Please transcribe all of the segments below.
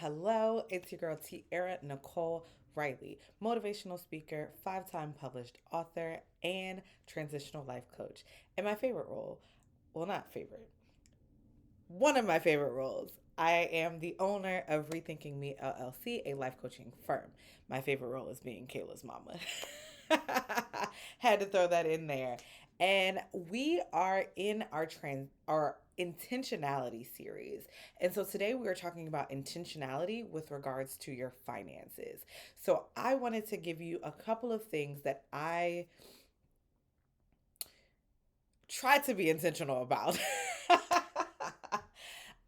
Hello. It's your girl, Tierra Nicole Riley, motivational speaker, 5-time published author, and transitional life coach. And my favorite role, well, not favorite, one of my favorite roles, I am the owner of Rethinking Me LLC, a life coaching firm. My favorite role is being Kayla's mama. Had to throw that in there. And we are in our intentionality series. And so today we are talking about intentionality with regards to your finances. So I wanted to give you a couple of things that I try to be intentional about.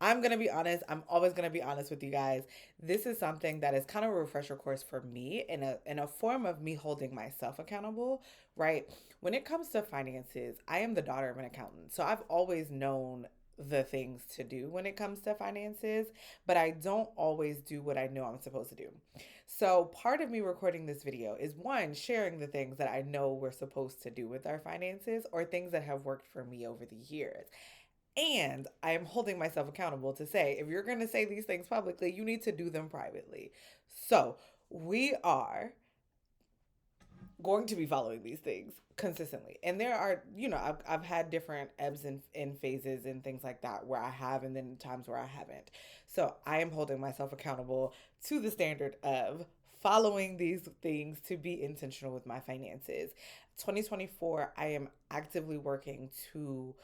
I'm going to be honest. I'm always going to be honest with you guys. This is something that is kind of a refresher course for me in a form of me holding myself accountable, right? When it comes to finances, I am the daughter of an accountant. So I've always known the things to do when it comes to finances, but I don't always do what I know I'm supposed to do. So, part of me recording this video is one, sharing the things that I know we're supposed to do with our finances or things that have worked for me over the years. And I am holding myself accountable to say, if you're going to say these things publicly, you need to do them privately. So, we are going to be following these things consistently. And there are, I've had different ebbs and phases and things like that where I have, and then times where I haven't. So I am holding myself accountable to the standard of following these things to be intentional with my finances. 2024, I am actively working to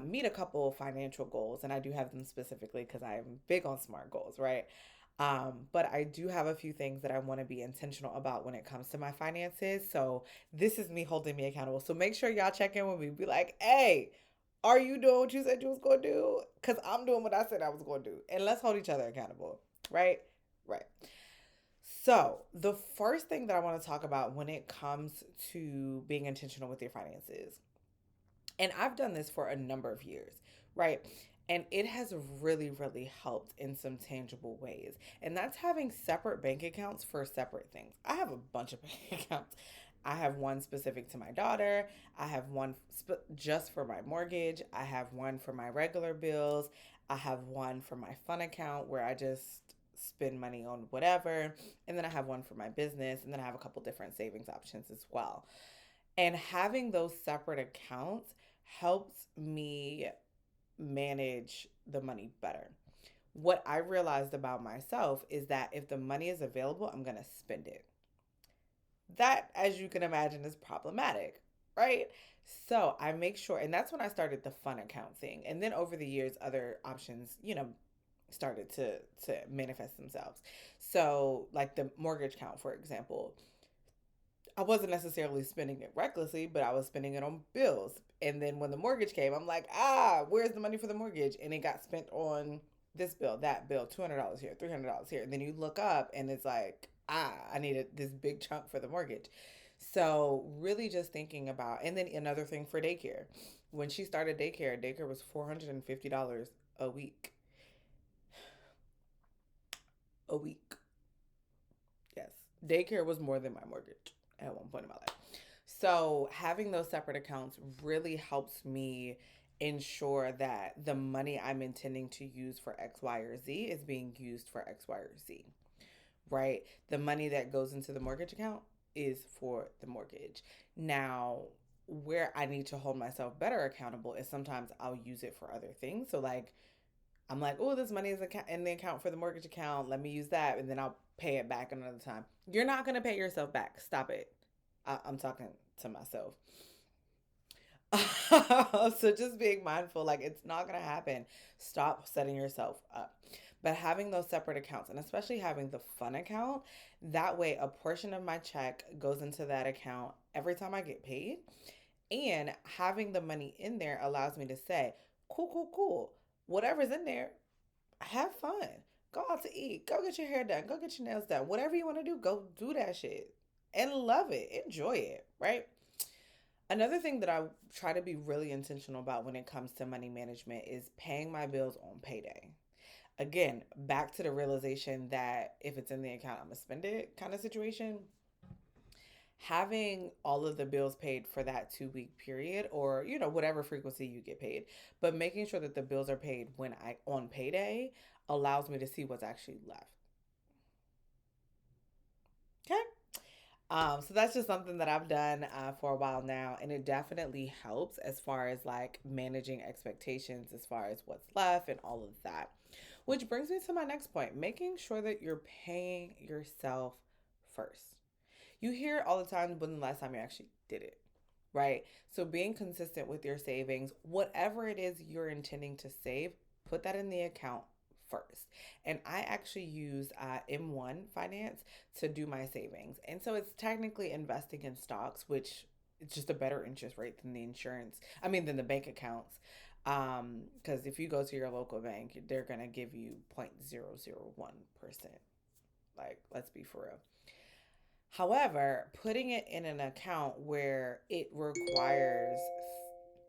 meet a couple of financial goals, and I do have them specifically because I am big on SMART goals, right? But I do have a few things that I want to be intentional about when it comes to my finances. So this is me holding me accountable. So make sure y'all check in with me. Be like, hey, are you doing what you said you was going to do? Because I'm doing what I said I was going to do. And let's hold each other accountable. Right? Right. So the first thing that I want to talk about when it comes to being intentional with your finances, and I've done this for a number of years, right? And it has really, really helped in some tangible ways. And that's having separate bank accounts for separate things. I have a bunch of bank accounts. I have one specific to my daughter. I have one just for my mortgage. I have one for my regular bills. I have one for my fun account where I just spend money on whatever. And then I have one for my business. And then I have a couple different savings options as well. And having those separate accounts helps me manage the money better. What I realized about myself is that if the money is available, I'm going to spend it. That, as you can imagine, is problematic, right? So I make sure, and that's when I started the fun account thing. And then over the years, other options, started to manifest themselves. So, like the mortgage account, for example, I wasn't necessarily spending it recklessly, but I was spending it on bills. And then when the mortgage came, I'm like, where's the money for the mortgage? And it got spent on this bill, that bill, $200 here, $300 here. And then you look up and it's like, I needed this big chunk for the mortgage. So really just thinking about, and then another thing for daycare. When she started daycare was $450 a week. A week. Yes. Daycare was more than my mortgage at one point in my life. So having those separate accounts really helps me ensure that the money I'm intending to use for X, Y, or Z is being used for X, Y, or Z, right? The money that goes into the mortgage account is for the mortgage. Now, where I need to hold myself better accountable is sometimes I'll use it for other things. So, like, I'm like, oh, this money is in the account for the mortgage account. Let me use that, and then I'll pay it back another time. You're not going to pay yourself back. Stop it. I'm talking to myself. So just being mindful, like it's not going to happen. Stop setting yourself up. But having those separate accounts, and especially having the fun account, that way a portion of my check goes into that account every time I get paid. And having the money in there allows me to say, cool, cool, cool. Whatever's in there, have fun. Go out to eat. Go get your hair done. Go get your nails done. Whatever you want to do, go do that shit. And love it. Enjoy it, right? Another thing that I try to be really intentional about when it comes to money management is paying my bills on payday. Again, back to the realization that if it's in the account, I'm going to spend it kind of situation. Having all of the bills paid for that 2 week period or whatever frequency you get paid, but making sure that the bills are paid when I on payday allows me to see what's actually left. So that's just something that I've done for a while now, and it definitely helps as far as like managing expectations, as far as what's left and all of that. Which brings me to my next point, making sure that you're paying yourself first. You hear all the time, when the last time you actually did it, right? So being consistent with your savings, whatever it is you're intending to save, put that in the account first. And I actually use M1 Finance to do my savings. And so it's technically investing in stocks, which it's just a better interest rate than the insurance, I mean, than the bank accounts. Because if you go to your local bank, they're going to give you 0.001%. Like, let's be for real. However, putting it in an account where it requires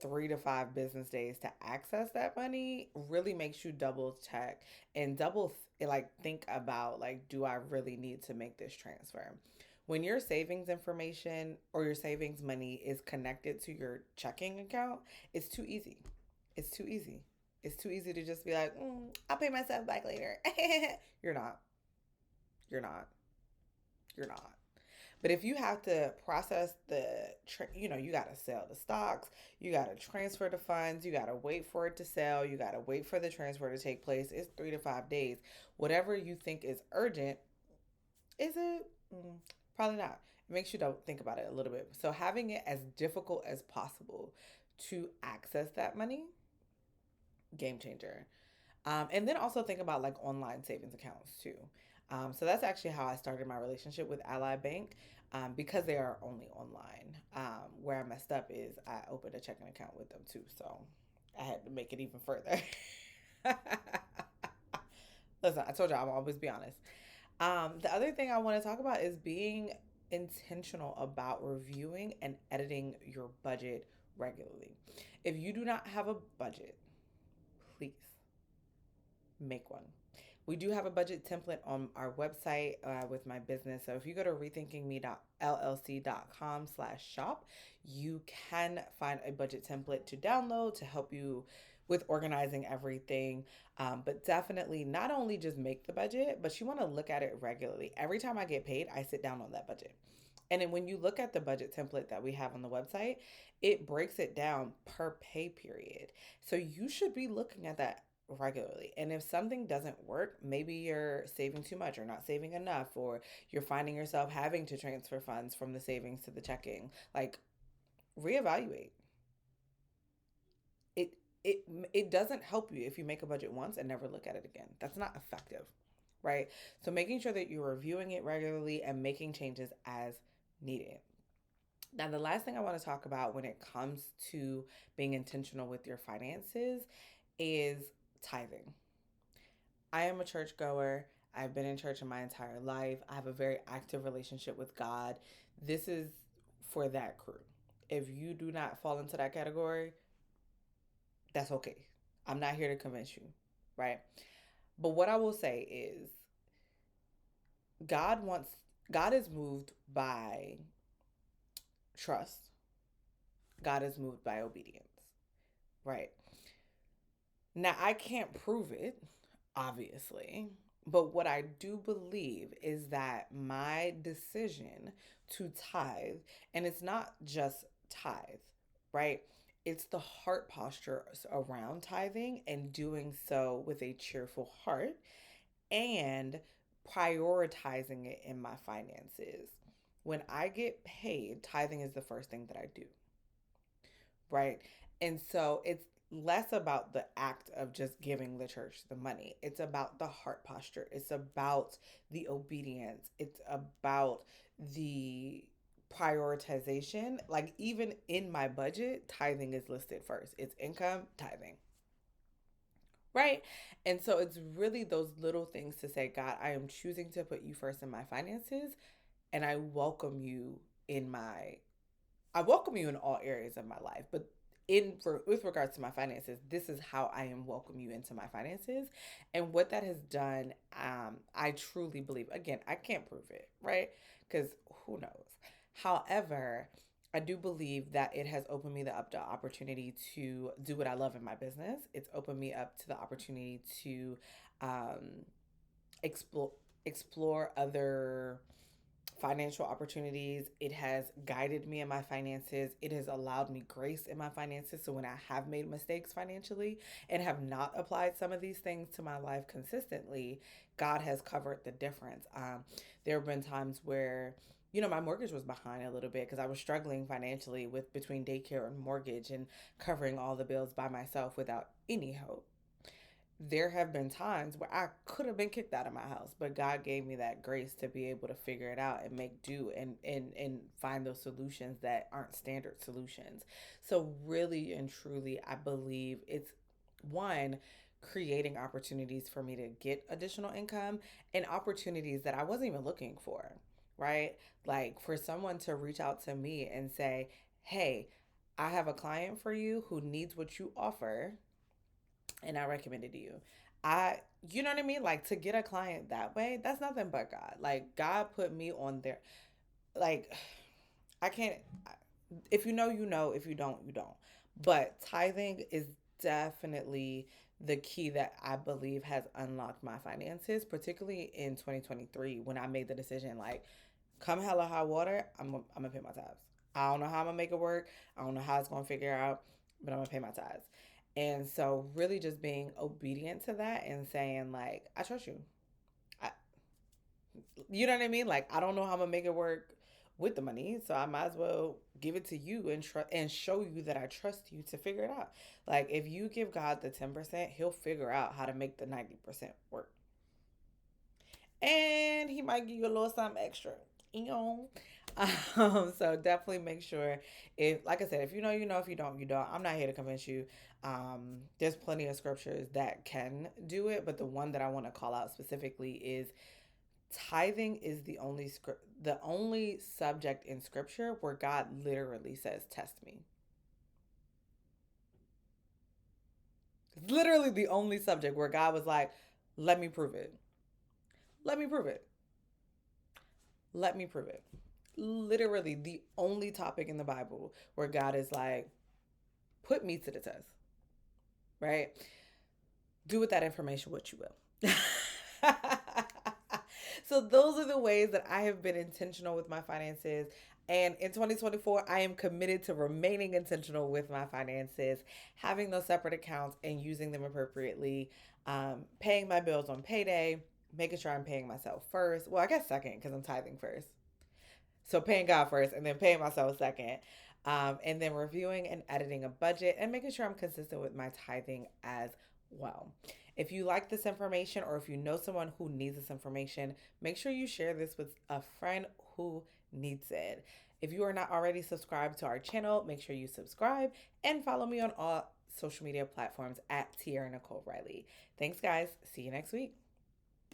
3 to 5 business days to access that money really makes you double check and like think about, like, do I really need to make this transfer? When your savings information or your savings money is connected to your checking account, it's too easy. It's too easy. It's too easy to just be like, I'll pay myself back later. You're not. You're not. You're not. But if you have to process you got to sell the stocks, you got to transfer the funds, you got to wait for it to sell, you got to wait for the transfer to take place. It's 3 to 5 days. Whatever you think is urgent, is it? Probably not. It makes you think about it a little bit. So having it as difficult as possible to access that money, game changer. And then also think about like online savings accounts too. So that's actually how I started my relationship with Ally Bank, because they are only online. Where I messed up is I opened a checking account with them too. So I had to make it even further. Listen, I told you I'll always be honest. The other thing I want to talk about is being intentional about reviewing and editing your budget regularly. If you do not have a budget, please make one. We do have a budget template on our website with my business. So if you go to rethinkingme.llc.com/shop, you can find a budget template to download to help you with organizing everything. But definitely not only just make the budget, but you want to look at it regularly. Every time I get paid, I sit down on that budget. And then when you look at the budget template that we have on the website, it breaks it down per pay period. So you should be looking at that regularly. And if something doesn't work, maybe you're saving too much or not saving enough, or you're finding yourself having to transfer funds from the savings to the checking, like, reevaluate. It it it doesn't help you if you make a budget once and never look at it again. That's not effective, right? So making sure that you're reviewing it regularly and making changes as needed. Now, the last thing I want to talk about when it comes to being intentional with your finances is tithing. I am a churchgoer. I've been in church in my entire life. I have a very active relationship with God. This is for that crew. If you do not fall into that category, that's okay. I'm not here to convince you, right? But what I will say is God wants God is moved by trust. God is moved by obedience, right? Now, I can't prove it, obviously, but what I do believe is that my decision to tithe, and it's not just tithe, right? It's the heart posture around tithing and doing so with a cheerful heart and prioritizing it in my finances. When I get paid, tithing is the first thing that I do, right? And so it's less about the act of just giving the church the money. It's about the heart posture. It's about the obedience. It's about the prioritization. Like, even in my budget, tithing is listed first. It's income, tithing, right? And so it's really those little things to say, God, I am choosing to put you first in my finances, and in my I welcome you in all areas of my life, but with regards to my finances, this is how I am welcome you into my finances, and what that has done. I truly believe. Again, I can't prove it, right? Because who knows? However, I do believe that it has opened me up the opportunity to do what I love in my business. It's opened me up to the opportunity to um, explore other financial opportunities. It has guided me in my finances. It has allowed me grace in my finances. So when I have made mistakes financially and have not applied some of these things to my life consistently, God has covered the difference. There have been times where my mortgage was behind a little bit because I was struggling financially with between daycare and mortgage and covering all the bills by myself without any help. There have been times where I could have been kicked out of my house, but God gave me that grace to be able to figure it out and make do and find those solutions that aren't standard solutions. So really and truly, I believe it's one creating opportunities for me to get additional income and opportunities that I wasn't even looking for, right? Like for someone to reach out to me and say, "Hey, I have a client for you who needs what you offer and I recommended to you." You know what I mean? Like to get a client that way, that's nothing but God. Like God put me on there. Like I can't, if you know, you know. If you don't, you don't. But tithing is definitely the key that I believe has unlocked my finances, particularly in 2023 when I made the decision like, come hella high water, I'm gonna pay my tithes. I don't know how I'm gonna make it work. I don't know how it's gonna figure out, but I'm gonna pay my tithes. And so, really, just being obedient to that and saying like, I trust you. I, you know what I mean? Like, I don't know how I'm gonna make it work with the money, so I might as well give it to you and show you that I trust you to figure it out. Like, if you give God the 10%, He'll figure out how to make the 90% work, and He might give you a little something extra. You know. So definitely make sure, if like I said, if you know, you know. If you don't, you don't. I'm not here to convince you. There's plenty of scriptures that can do it, but the one that I want to call out specifically is tithing is the only subject in scripture where God literally says, "Test me." It's literally the only subject where God was like, "Let me prove it. Let me prove it. Let me prove it." Literally the only topic in the Bible where God is like, "Put me to the test." Right? Do with that information what you will. So those are the ways that I have been intentional with my finances. And in 2024, I am committed to remaining intentional with my finances, having those separate accounts and using them appropriately, paying my bills on payday, making sure I'm paying myself first. Well, I guess second because I'm tithing first. So paying God first and then paying myself second. And then reviewing and editing a budget and making sure I'm consistent with my tithing as well. If you like this information or if you know someone who needs this information, make sure you share this with a friend who needs it. If you are not already subscribed to our channel, make sure you subscribe and follow me on all social media platforms at Tierra Nicole Riley. Thanks, guys. See you next week.